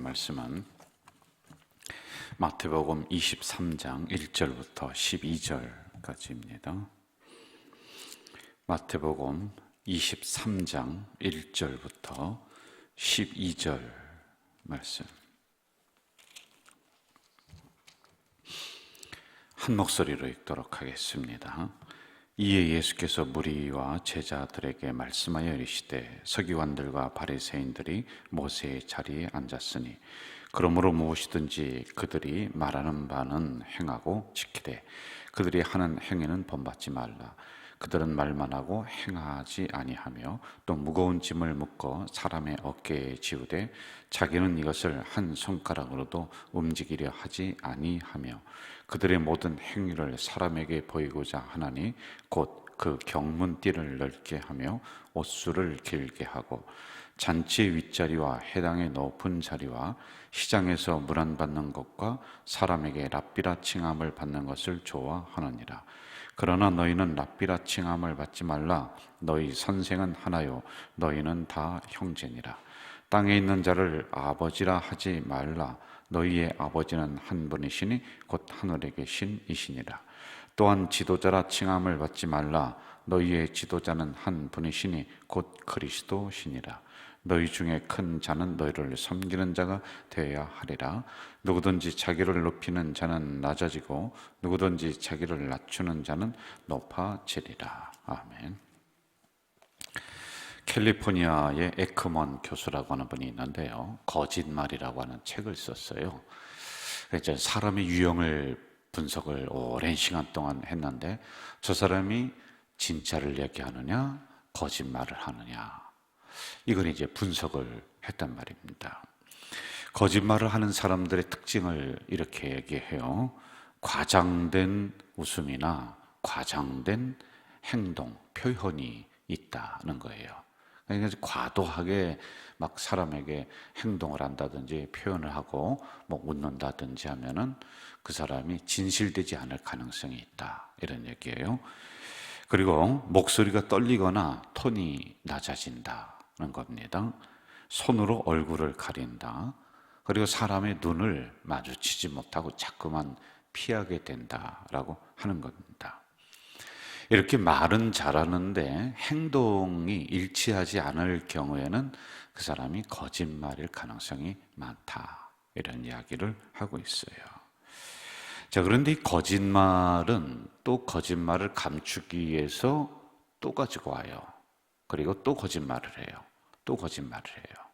말씀은 마태복음 23장 1절부터 12절까지입니다. 마태복음 23장 1절부터 12절 말씀. 한 목소리로 읽도록 하겠습니다. 이에 예수께서 무리와 제자들에게 말씀하여 이르시되 서기관들과 바리새인들이 모세의 자리에 앉았으니 그러므로 무엇이든지 그들이 말하는 바는 행하고 지키되 그들이 하는 행위는 본받지 말라. 그들은 말만 하고 행하지 아니하며 또 무거운 짐을 묶어 사람의 어깨에 지우되 자기는 이것을 한 손가락으로도 움직이려 하지 아니하며 그들의 모든 행위를 사람에게 보이고자 하나니 곧 그 경문띠를 넓게 하며 옷수를 길게 하고 잔치의 윗자리와 해당의 높은 자리와 시장에서 문안받는 것과 사람에게 랍비라 칭함을 받는 것을 좋아하느니라. 그러나 너희는 랍비라 칭함을 받지 말라. 너희 선생은 하나요 너희는 다 형제니라. 땅에 있는 자를 아버지라 하지 말라. 너희의 아버지는 한 분이시니 곧 하늘에 계신 이시니라. 또한 지도자라 칭함을 받지 말라. 너희의 지도자는 한 분이시니 곧 그리스도시니라. 너희 중에 큰 자는 너희를 섬기는 자가 되어야 하리라. 누구든지 자기를 높이는 자는 낮아지고 누구든지 자기를 낮추는 자는 높아지리라. 아멘. 캘리포니아의 에크먼 교수라고 하는 분이 있는데요, 거짓말이라고 하는 책을 썼어요. 이제 사람의 유형을 분석을 오랜 시간 동안 했는데 저 사람이 진짜를 얘기하느냐 거짓말을 하느냐, 이걸 이제 분석을 했단 말입니다. 거짓말을 하는 사람들의 특징을 이렇게 얘기해요. 과장된 웃음이나 과장된 행동, 표현이 있다는 거예요. 그러니까 과도하게 막 사람에게 행동을 한다든지 표현을 하고 뭐 웃는다든지 하면은 그 사람이 진실되지 않을 가능성이 있다, 이런 얘기예요. 그리고 목소리가 떨리거나 톤이 낮아진다는 겁니다. 손으로 얼굴을 가린다. 그리고 사람의 눈을 마주치지 못하고 자꾸만 피하게 된다라고 하는 겁니다. 이렇게 말은 잘하는데 행동이 일치하지 않을 경우에는 그 사람이 거짓말일 가능성이 많다, 이런 이야기를 하고 있어요. 자, 그런데 이 거짓말은 또 거짓말을 감추기 위해서 또 가지고 와요. 그리고 또 거짓말을 해요. 또 거짓말을 해요.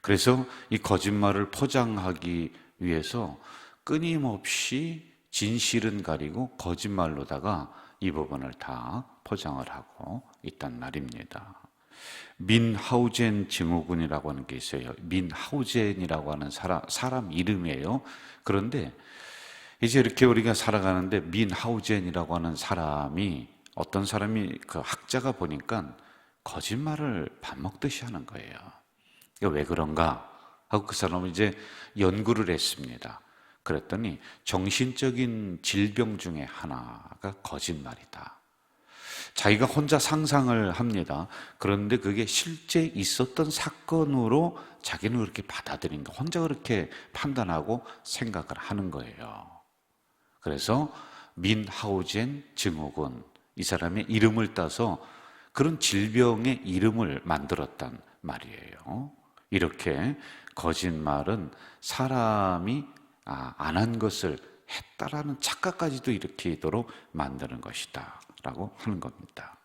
그래서 이 거짓말을 포장하기 위해서 끊임없이 진실은 가리고 거짓말로다가 이 부분을 다 포장을 하고 있단 말입니다. 민하우젠 증후군이라고 하는 게 있어요. 민하우젠이라고 하는 사람 이름이에요. 그런데 이제 이렇게 우리가 살아가는데 민하우젠이라고 하는 사람이, 어떤 사람이 그 학자가 보니까 거짓말을 밥 먹듯이 하는 거예요. 왜 그런가 하고 그 사람은 이제 연구를 했습니다. 그랬더니 정신적인 질병 중에 하나가 거짓말이다. 자기가 혼자 상상을 합니다. 그런데 그게 실제 있었던 사건으로 자기는 그렇게 받아들인 거, 혼자 그렇게 판단하고 생각을 하는 거예요. 그래서 민하우젠 증후군, 이 사람의 이름을 따서 그런 질병의 이름을 만들었단 말이에요. 이렇게 거짓말은 사람이 안 한 것을 했다라는 착각까지도 일으키도록 만드는 것이다 라고 하는 겁니다.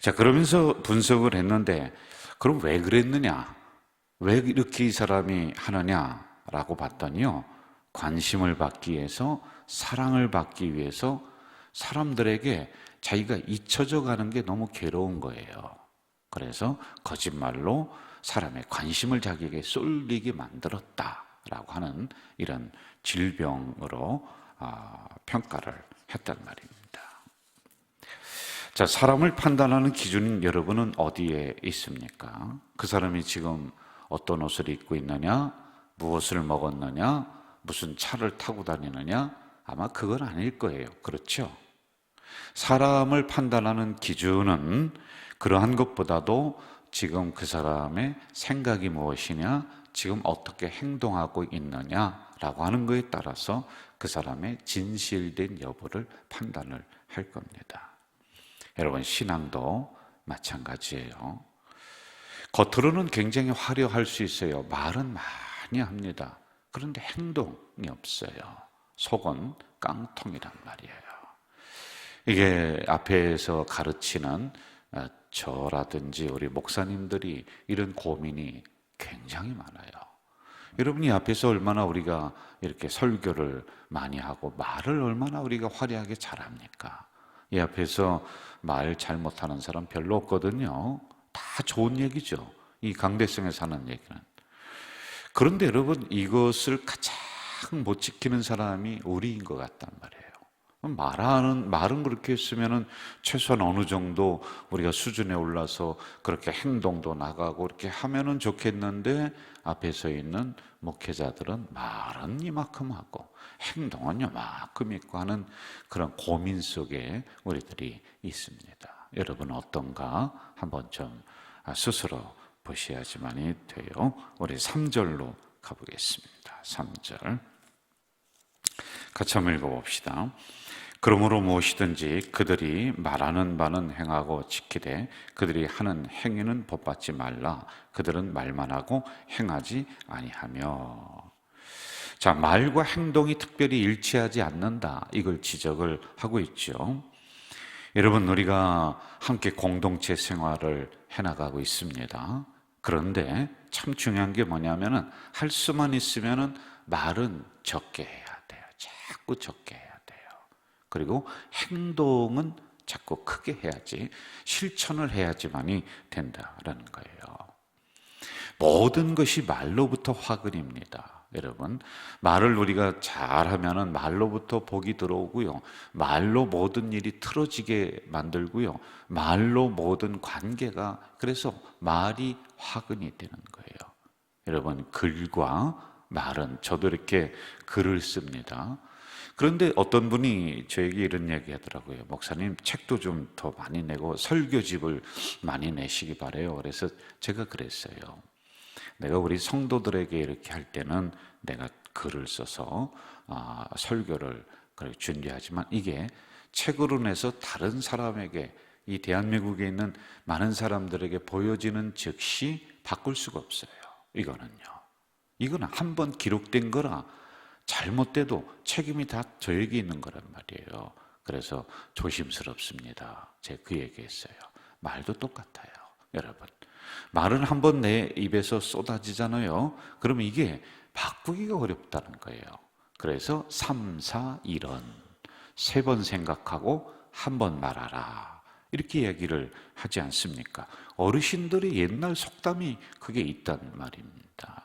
자, 그러면서 분석을 했는데 그럼 왜 그랬느냐, 왜 이렇게 이 사람이 하느냐라고 봤더니요, 관심을 받기 위해서, 사랑을 받기 위해서 사람들에게 자기가 잊혀져 가는 게 너무 괴로운 거예요. 그래서 거짓말로 사람의 관심을 자기에게 쏠리게 만들었다라고 하는 이런 질병으로 평가를 했단 말입니다. 자, 사람을 판단하는 기준인 여러분은 어디에 있습니까? 그 사람이 지금 어떤 옷을 입고 있느냐, 무엇을 먹었느냐, 무슨 차를 타고 다니느냐, 아마 그건 아닐 거예요. 그렇죠? 사람을 판단하는 기준은 그러한 것보다도 지금 그 사람의 생각이 무엇이냐, 지금 어떻게 행동하고 있느냐라고 하는 것에 따라서 그 사람의 진실된 여부를 판단을 할 겁니다. 여러분, 신앙도 마찬가지예요. 겉으로는 굉장히 화려할 수 있어요. 말은 많이 합니다. 그런데 행동이 없어요. 속은 깡통이란 말이에요. 이게 앞에서 가르치는 저라든지 우리 목사님들이 이런 고민이 굉장히 많아요. 여러분이 앞에서 얼마나 우리가 이렇게 설교를 많이 하고 말을 얼마나 우리가 화려하게 잘합니까? 이 앞에서 말 잘못하는 사람 별로 없거든요. 다 좋은 얘기죠. 이 강대성에 사는 얘기는. 그런데 여러분, 이것을 가장 못 지키는 사람이 우리인 것 같단 말이에요. 말은 그렇게 했으면은 최소한 어느 정도 우리가 수준에 올라서 그렇게 행동도 나가고 이렇게 하면은 좋겠는데, 앞에 서 있는 목회자들은 말은 이만큼 하고 행동은 요만큼 있고 하는 그런 고민 속에 우리들이 있습니다. 여러분 어떤가 한번 좀 스스로 보셔야지만이 돼요. 우리 3절로 가보겠습니다. 3절 같이 한번 읽어봅시다. 그러므로 무엇이든지 그들이 말하는 바는 행하고 지키되 그들이 하는 행위는 법받지 말라. 그들은 말만 하고 행하지 아니하며. 자, 말과 행동이 특별히 일치하지 않는다, 이걸 지적을 하고 있죠. 여러분, 우리가 함께 공동체 생활을 해나가고 있습니다. 그런데 참 중요한 게 뭐냐면은 할 수만 있으면은 말은 적게 해야 돼요. 자꾸 적게 해야 돼요. 그리고 행동은 자꾸 크게 해야지, 실천을 해야지만이 된다라는 거예요. 모든 것이 말로부터 화근입니다. 여러분, 말을 우리가 잘하면은 말로부터 복이 들어오고요, 말로 모든 일이 틀어지게 만들고요, 말로 모든 관계가, 그래서 말이 화근이 되는 거예요. 여러분, 글과 말은, 저도 이렇게 글을 씁니다. 그런데 어떤 분이 저에게 이런 얘기 하더라고요. 목사님, 책도 좀 더 많이 내고 설교집을 많이 내시기 바래요. 그래서 제가 그랬어요. 내가 우리 성도들에게 이렇게 할 때는 내가 글을 써서 설교를 준비하지만, 이게 책으로 내서 다른 사람에게, 이 대한민국에 있는 많은 사람들에게 보여지는 즉시 바꿀 수가 없어요. 이거는 한 번 기록된 거라 잘못돼도 책임이 다 저에게 있는 거란 말이에요. 그래서 조심스럽습니다. 제가 그 얘기했어요. 말도 똑같아요. 여러분, 말은 한 번 내 입에서 쏟아지잖아요. 그러면 이게 바꾸기가 어렵다는 거예요. 그래서 3, 4, 1원 3번 생각하고 한 번 말하라, 이렇게 얘기를 하지 않습니까? 어르신들의 옛날 속담이 그게 있단 말입니다.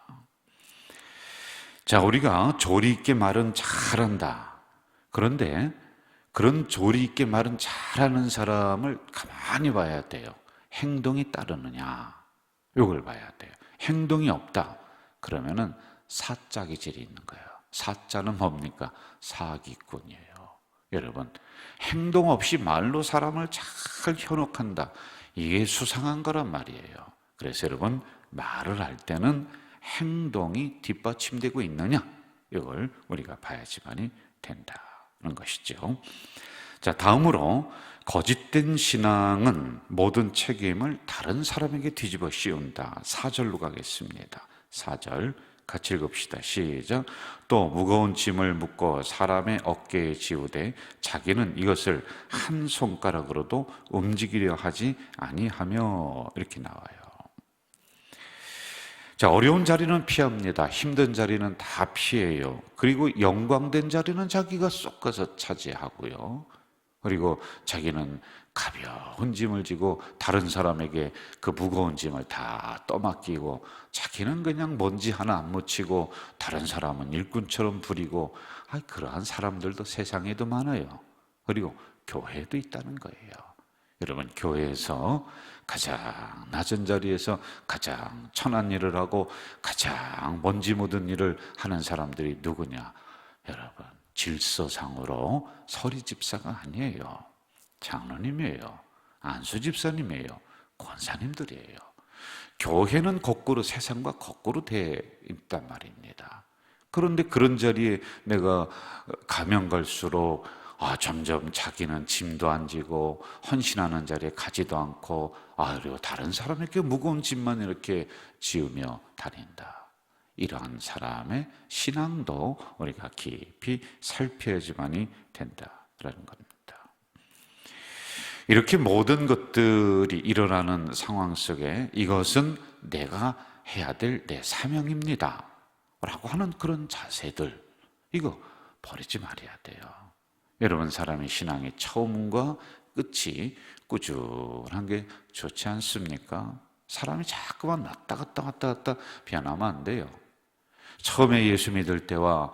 자, 우리가 조리 있게 말은 잘한다. 그런데 그런 조리 있게 말은 잘하는 사람을 가만히 봐야 돼요. 행동이 따르느냐, 이걸 봐야 돼요. 행동이 없다, 그러면은 사자 기질이 있는 거예요. 사자는 뭡니까? 사기꾼이에요. 여러분, 행동 없이 말로 사람을 잘 현혹한다, 이게 수상한 거란 말이에요. 그래서 여러분, 말을 할 때는 행동이 뒷받침되고 있느냐, 이걸 우리가 봐야지만이 된다는 것이죠. 자, 다음으로 거짓된 신앙은 모든 책임을 다른 사람에게 뒤집어 씌운다. 4절로 가겠습니다. 4절 같이 읽읍시다. 시작. 또 무거운 짐을 묶어 사람의 어깨에 지우되 자기는 이것을 한 손가락으로도 움직이려 하지 아니하며, 이렇게 나와요. 자, 어려운 자리는 피합니다. 힘든 자리는 다 피해요. 그리고 영광된 자리는 자기가 쏙가서 차지하고요. 그리고 자기는 가벼운 짐을 지고 다른 사람에게 그 무거운 짐을 다 떠맡기고, 자기는 그냥 먼지 하나 안 묻히고 다른 사람은 일꾼처럼 부리고, 그러한 사람들도 세상에도 많아요. 그리고 교회에도 있다는 거예요. 여러분, 교회에서 가장 낮은 자리에서 가장 천한 일을 하고 가장 먼지 묻은 일을 하는 사람들이 누구냐? 여러분, 질서상으로 서리 집사가 아니에요. 장로님이에요. 안수 집사님이에요. 권사님들이에요. 교회는 거꾸로 세상과 거꾸로 돼 있단 말입니다. 그런데 그런 자리에 내가 가면 갈수록 점점 자기는 짐도 안 지고 헌신하는 자리에 가지도 않고 그리고 다른 사람에게 무거운 짐만 이렇게 지으며 다닌다. 이러한 사람의 신앙도 우리가 깊이 살펴야지만이 된다라는 겁니다. 이렇게 모든 것들이 일어나는 상황 속에 이것은 내가 해야 될 내 사명입니다 라고 하는 그런 자세들, 이거 버리지 말아야 돼요. 여러분, 사람의 신앙의 처음과 끝이 꾸준한 게 좋지 않습니까? 사람이 자꾸만 왔다 갔다 변하면 안 돼요. 처음에 예수 믿을 때와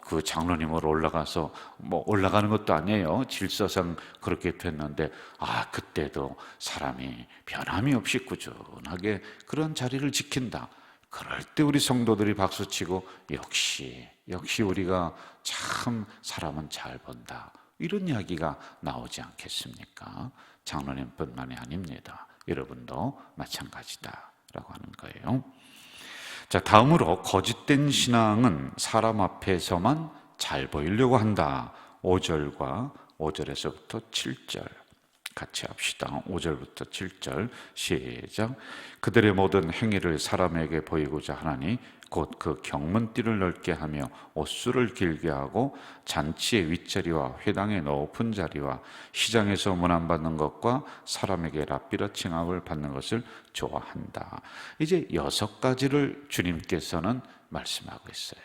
그 장로님으로 올라가서 올라가는 것도 아니에요. 질서상 그렇게 됐는데 그때도 사람이 변함이 없이 꾸준하게 그런 자리를 지킨다. 그럴 때 우리 성도들이 박수치고 역시 우리가 참 사람은 잘 본다, 이런 이야기가 나오지 않겠습니까? 장로님뿐만이 아닙니다. 여러분도 마찬가지다라고 하는 거예요. 자, 다음으로 거짓된 신앙은 사람 앞에서만 잘 보이려고 한다. 5절과 5절에서부터 7절 같이 합시다. 5절부터 7절 시작. 그들의 모든 행위를 사람에게 보이고자 하나니 곧 그 경문띠를 넓게 하며 옷수를 길게 하고 잔치의 윗자리와 회당의 높은 자리와 시장에서 문안받는 것과 사람에게 랍비라 칭함을 받는 것을 좋아한다. 이제 6가지를 주님께서는 말씀하고 있어요.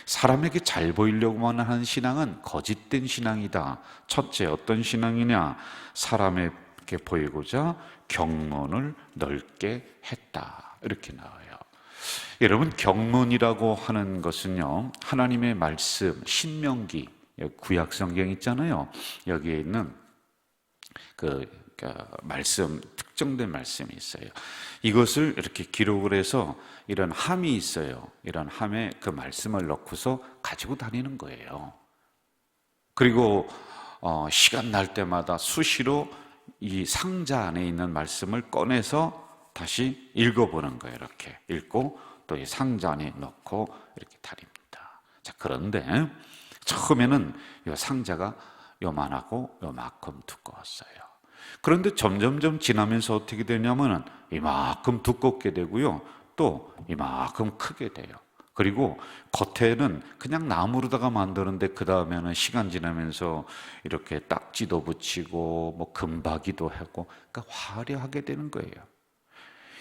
사람에게 잘 보이려고만 하는 신앙은 거짓된 신앙이다. 첫째, 어떤 신앙이냐? 사람에게 보이고자 경문을 넓게 했다, 이렇게 나와요. 여러분, 경문이라고 하는 것은요, 하나님의 말씀, 신명기, 구약 성경 있잖아요. 여기에 있는 그 말씀, 특정된 말씀이 있어요. 이것을 이렇게 기록을 해서 이런 함이 있어요. 이런 함에 그 말씀을 넣고서 가지고 다니는 거예요. 그리고 시간 날 때마다 수시로 이 상자 안에 있는 말씀을 꺼내서 다시 읽어보는 거예요. 이렇게 읽고 또 이 상자 안에 넣고 이렇게 다닙니다. 자, 그런데 처음에는 이 상자가 요만하고 요만큼 두꺼웠어요. 그런데 점점점 지나면서 어떻게 되냐면은 이만큼 두껍게 되고요, 또 이만큼 크게 돼요. 그리고 겉에는 그냥 나무로다가 만드는데 그 다음에는 시간 지나면서 이렇게 딱지도 붙이고 금박이도 하고, 그러니까 화려하게 되는 거예요.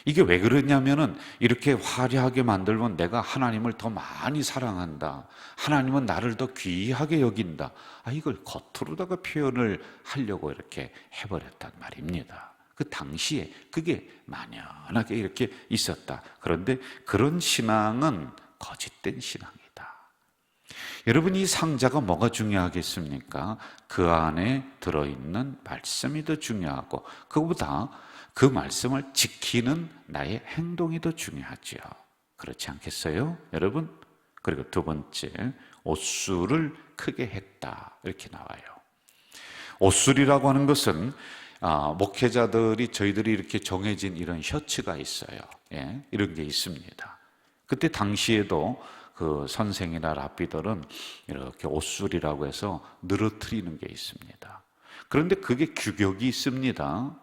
이게 왜 그러냐면은 이렇게 화려하게 만들면 내가 하나님을 더 많이 사랑한다, 하나님은 나를 더 귀하게 여긴다, 이걸 겉으로다가 표현을 하려고 이렇게 해버렸단 말입니다. 그 당시에 그게 만연하게 이렇게 있었다. 그런데 그런 신앙은 거짓된 신앙이다. 여러분, 이 상자가 뭐가 중요하겠습니까? 그 안에 들어있는 말씀이 더 중요하고, 그거보다 그 말씀을 지키는 나의 행동이 더 중요하죠. 그렇지 않겠어요, 여러분? 그리고 두 번째, 옷수를 크게 했다, 이렇게 나와요. 옷술이라고 하는 것은 목회자들이, 저희들이 이렇게 정해진 이런 셔츠가 있어요. 이런 게 있습니다. 그때 당시에도 그 선생이나 랍비들은 이렇게 옷술이라고 해서 늘어뜨리는 게 있습니다. 그런데 그게 규격이 있습니다.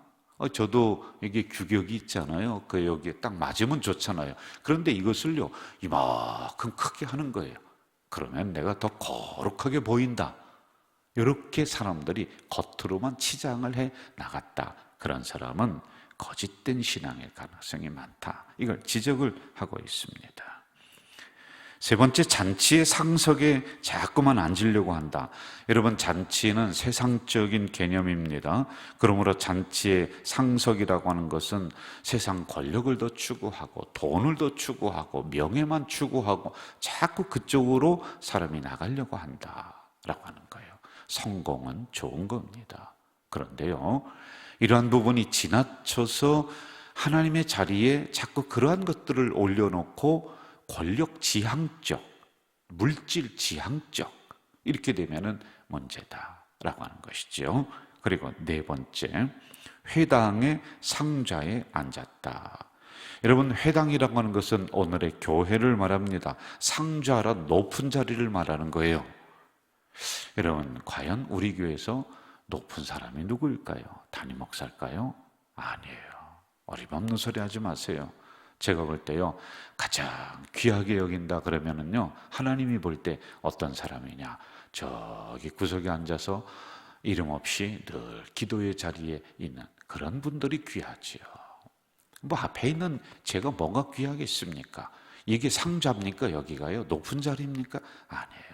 저도 이게 규격이 있잖아요. 그 여기에 딱 맞으면 좋잖아요. 그런데 이것을요, 이만큼 크게 하는 거예요. 그러면 내가 더 거룩하게 보인다, 이렇게 사람들이 겉으로만 치장을 해 나갔다. 그런 사람은 거짓된 신앙의 가능성이 많다, 이걸 지적을 하고 있습니다. 세 번째, 잔치의 상석에 자꾸만 앉으려고 한다. 여러분, 잔치는 세상적인 개념입니다. 그러므로 잔치의 상석이라고 하는 것은 세상 권력을 더 추구하고 돈을 더 추구하고 명예만 추구하고 자꾸 그쪽으로 사람이 나가려고 한다라고 하는 거예요. 성공은 좋은 겁니다. 그런데요, 이러한 부분이 지나쳐서 하나님의 자리에 자꾸 그러한 것들을 올려놓고 권력 지향적, 물질 지향적, 이렇게 되면은 문제다라고 하는 것이죠. 그리고 네 번째, 회당의 상좌에 앉았다. 여러분, 회당이라고 하는 것은 오늘의 교회를 말합니다. 상좌라 높은 자리를 말하는 거예요. 여러분, 과연 우리 교회에서 높은 사람이 누구일까요? 담임 목사일까요? 아니에요. 어림없는 소리 하지 마세요. 제가 볼 때요, 가장 귀하게 여긴다 그러면은요, 하나님이 볼 때 어떤 사람이냐, 저기 구석에 앉아서 이름 없이 늘 기도의 자리에 있는 그런 분들이 귀하지요. 뭐 앞에 있는 제가 뭐가 귀하겠습니까? 이게 상자입니까? 여기가요? 높은 자리입니까? 아니에요.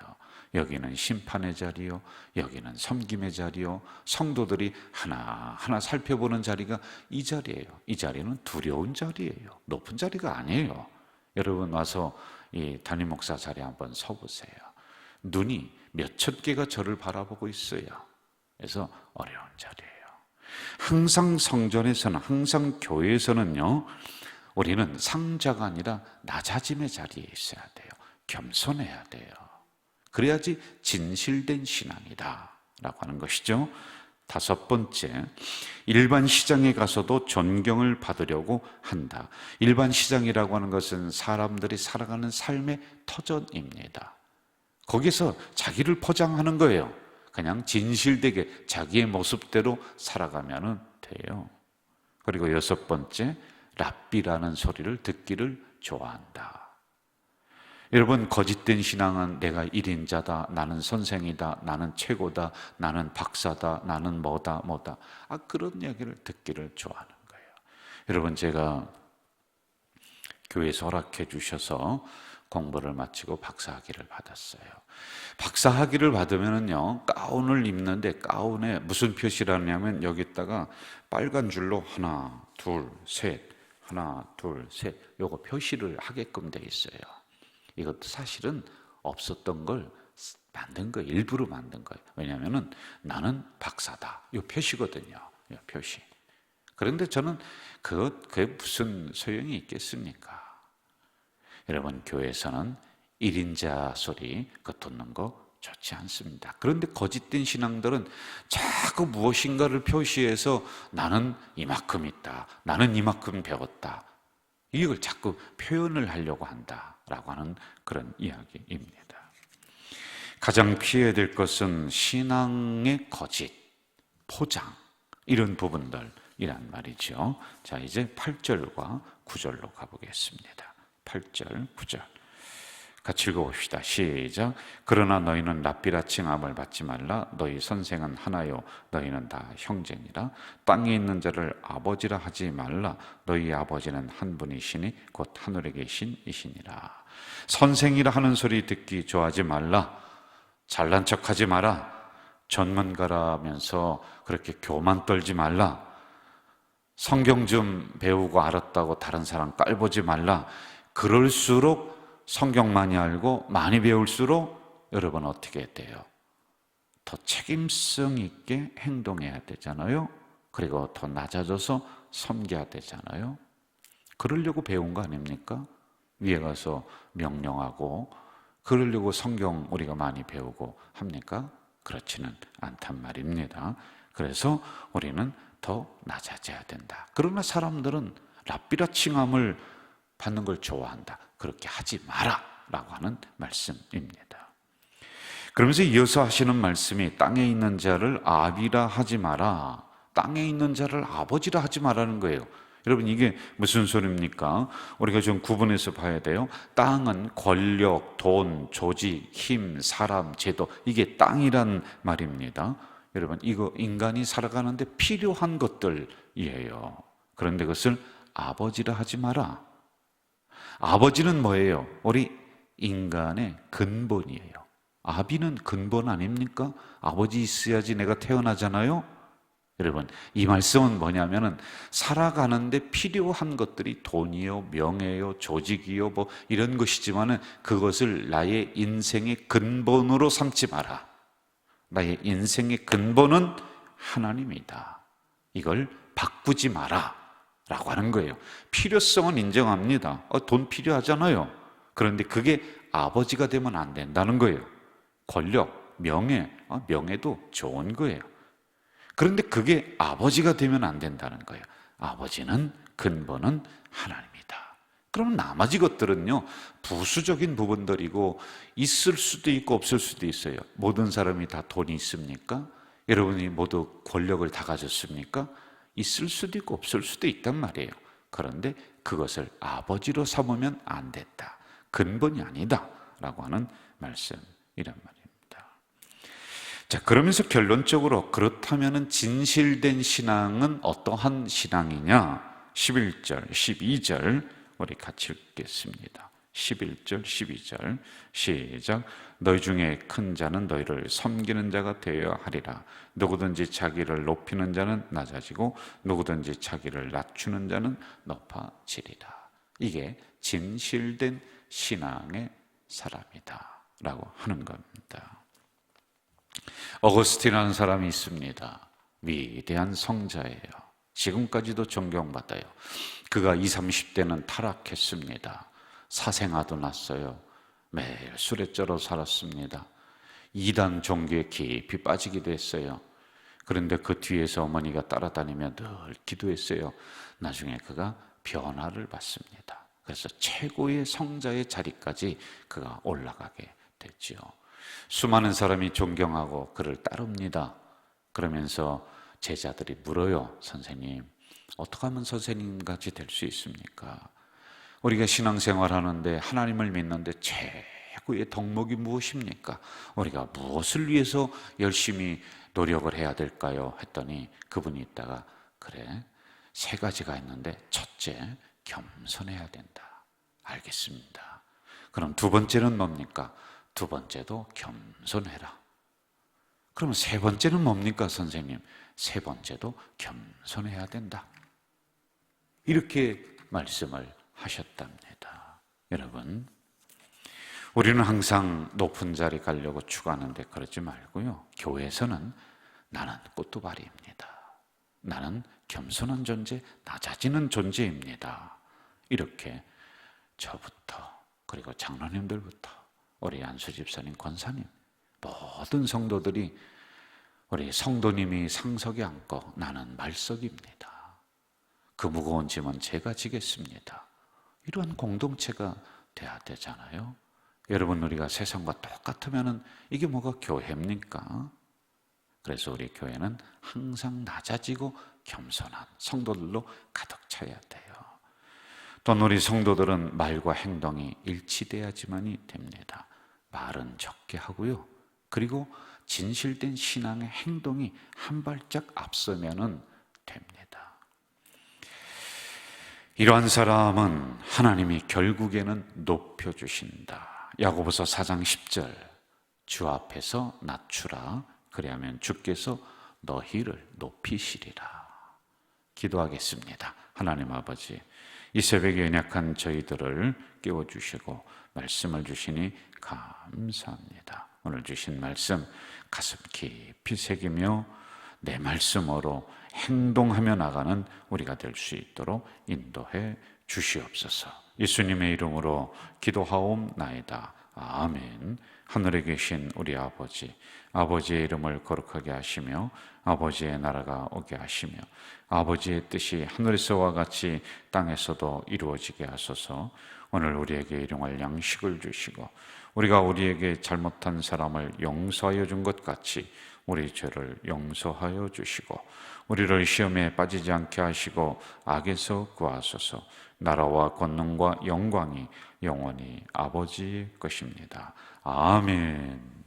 여기는 심판의 자리요, 여기는 섬김의 자리요, 성도들이 하나하나 살펴보는 자리가 이 자리예요. 이 자리는 두려운 자리예요. 높은 자리가 아니에요. 여러분 와서 이 담임 목사 자리에 한번 서보세요. 눈이 몇천 개가 저를 바라보고 있어요. 그래서 어려운 자리예요. 항상 성전에서는, 항상 교회에서는요, 우리는 상자가 아니라 낮아짐의 자리에 있어야 돼요. 겸손해야 돼요. 그래야지 진실된 신앙이다 라고 하는 것이죠. 다섯 번째, 일반 시장에 가서도 존경을 받으려고 한다. 일반 시장이라고 하는 것은 사람들이 살아가는 삶의 터전입니다. 거기서 자기를 포장하는 거예요. 그냥 진실되게 자기의 모습대로 살아가면 돼요. 그리고 여섯 번째, 랍비라는 소리를 듣기를 좋아한다. 여러분, 거짓된 신앙은 내가 1인자다, 나는 선생이다, 나는 최고다, 나는 박사다, 나는 뭐다. 그런 이야기를 듣기를 좋아하는 거예요. 여러분, 제가 교회에서 허락해 주셔서 공부를 마치고 박사학위를 받았어요. 박사학위를 받으면요, 가운을 입는데 가운에 무슨 표시를 하냐면 여기다가 빨간 줄로 하나, 둘, 셋, 하나, 둘, 셋, 요거 표시를 하게끔 돼 있어요. 이것도 사실은 없었던 걸 만든 거예요. 일부러 만든 거예요. 왜냐하면 나는 박사다, 이 표시거든요. 이 표시. 그런데 저는 그게 무슨 소용이 있겠습니까? 여러분, 교회에서는 1인자 소리 그거 듣는 거 좋지 않습니다. 그런데 거짓된 신앙들은 자꾸 무엇인가를 표시해서 나는 이만큼 있다, 나는 이만큼 배웠다, 이걸 자꾸 표현을 하려고 한다라고 하는 그런 이야기입니다. 가장 피해야 될 것은 신앙의 거짓, 포장, 이런 부분들이란 말이죠. 자, 이제 8절과 9절로 가보겠습니다. 8절, 9절 같이 읽어봅시다. 시작. 그러나 너희는 랍비라 칭함을 받지 말라. 너희 선생은 하나요, 너희는 다 형제니라. 땅에 있는 자를 아버지라 하지 말라. 너희 아버지는 한 분이시니 곧 하늘에 계신 이시니라. 선생이라 하는 소리 듣기 좋아하지 말라. 잘난 척하지 마라. 전문가라면서 그렇게 교만 떨지 말라. 성경 좀 배우고 알았다고 다른 사람 깔보지 말라. 그럴수록 성경 많이 알고 많이 배울수록 여러분 어떻게 돼요? 더 책임성 있게 행동해야 되잖아요. 그리고 더 낮아져서 섬겨야 되잖아요. 그러려고 배운 거 아닙니까? 위에 가서 명령하고 그러려고 성경 우리가 많이 배우고 합니까? 그렇지는 않단 말입니다. 그래서 우리는 더 낮아져야 된다. 그러나 사람들은 랍비라 칭함을 받는 걸 좋아한다. 그렇게 하지 마라 라고 하는 말씀입니다. 그러면서 이어서 하시는 말씀이 땅에 있는 자를 아비라 하지 마라. 땅에 있는 자를 아버지라 하지 마라는 거예요. 여러분, 이게 무슨 소리입니까? 우리가 좀 구분해서 봐야 돼요. 땅은 권력, 돈, 조직, 힘, 사람, 제도, 이게 땅이란 말입니다. 여러분, 이거 인간이 살아가는데 필요한 것들이에요. 그런데 그것을 아버지라 하지 마라. 아버지는 뭐예요? 우리 인간의 근본이에요. 아비는 근본 아닙니까? 아버지 있어야지 내가 태어나잖아요. 여러분, 이 말씀은 뭐냐면은 살아가는데 필요한 것들이 돈이요, 명예요, 조직이요, 뭐 이런 것이지만은 그것을 나의 인생의 근본으로 삼지 마라. 나의 인생의 근본은 하나님이다. 이걸 바꾸지 마라 라고 하는 거예요. 필요성은 인정합니다. 돈 필요하잖아요. 그런데 그게 아버지가 되면 안 된다는 거예요. 권력, 명예, 명예도 좋은 거예요. 그런데 그게 아버지가 되면 안 된다는 거예요. 아버지는, 근본은 하나님이다. 그러면 나머지 것들은요, 부수적인 부분들이고 있을 수도 있고 없을 수도 있어요. 모든 사람이 다 돈이 있습니까? 여러분이 모두 권력을 다 가졌습니까? 있을 수도 있고 없을 수도 있단 말이에요. 그런데 그것을 아버지로 삼으면 안 됐다. 근본이 아니다 라고 하는 말씀이란 말입니다. 자, 그러면서 결론적으로 그렇다면 진실된 신앙은 어떠한 신앙이냐? 11절, 12절 우리 같이 읽겠습니다. 11절, 12절 시작. 너희 중에 큰 자는 너희를 섬기는 자가 되어야 하리라. 누구든지 자기를 높이는 자는 낮아지고 누구든지 자기를 낮추는 자는 높아지리라. 이게 진실된 신앙의 사람이다 라고 하는 겁니다. 어거스틴이라는 사람이 있습니다. 위대한 성자예요. 지금까지도 존경받아요. 그가 20, 30대는 타락했습니다. 사생아도 났어요. 매일 술에 쩔어 살았습니다. 이단 종교에 깊이 빠지기도 했어요. 그런데 그 뒤에서 어머니가 따라다니며 늘 기도했어요. 나중에 그가 변화를 받습니다. 그래서 최고의 성자의 자리까지 그가 올라가게 됐지요. 수많은 사람이 존경하고 그를 따릅니다. 그러면서 제자들이 물어요. 선생님, 어떻게 하면 선생님같이 될 수 있습니까? 우리가 신앙생활 하는데 하나님을 믿는데 최고의 덕목이 무엇입니까? 우리가 무엇을 위해서 열심히 노력을 해야 될까요? 했더니 그분이 있다가 그래, 세 가지가 있는데 첫째, 겸손해야 된다. 알겠습니다. 그럼 두 번째는 뭡니까? 두 번째도 겸손해라. 그러면 세 번째는 뭡니까, 선생님? 세 번째도 겸손해야 된다. 이렇게 말씀을 하셨답니다. 여러분, 우리는 항상 높은 자리 가려고 추구하는데 그러지 말고요. 교회에서는 나는 꼬뚜바리입니다. 나는 겸손한 존재, 낮아지는 존재입니다. 이렇게 저부터, 그리고 장로님들부터, 우리 안수 집사님, 권사님, 모든 성도들이 우리 성도님이 상석에 앉고 나는 말석입니다. 그 무거운 짐은 제가 지겠습니다. 이러한 공동체가 돼야 되잖아요. 여러분, 우리가 세상과 똑같으면 이게 뭐가 교회입니까? 그래서 우리 교회는 항상 낮아지고 겸손한 성도들로 가득 차야 돼요. 또 우리 성도들은 말과 행동이 일치돼야지만이 됩니다. 말은 적게 하고요. 그리고 진실된 신앙의 행동이 한 발짝 앞서면 됩니다. 이러한 사람은 하나님이 결국에는 높여주신다. 야고보서 4장 10절, 주 앞에서 낮추라. 그리하면 주께서 너희를 높이시리라. 기도하겠습니다. 하나님 아버지, 이 새벽에 연약한 저희들을 깨워주시고 말씀을 주시니 감사합니다. 오늘 주신 말씀 가슴 깊이 새기며 내 말씀으로 행동하며 나가는 우리가 될 수 있도록 인도해 주시옵소서. 예수님의 이름으로 기도하옵나이다. 아멘. 하늘에 계신 우리 아버지, 아버지의 이름을 거룩하게 하시며 아버지의 나라가 오게 하시며 아버지의 뜻이 하늘에서와 같이 땅에서도 이루어지게 하소서. 오늘 우리에게 일용할 양식을 주시고 우리가 우리에게 잘못한 사람을 용서하여 준 것 같이 우리 죄를 용서하여 주시고 우리를 시험에 빠지지 않게 하시고 악에서 구하소서. 나라와 권능과 영광이 영원히 아버지의 것입니다. 아멘.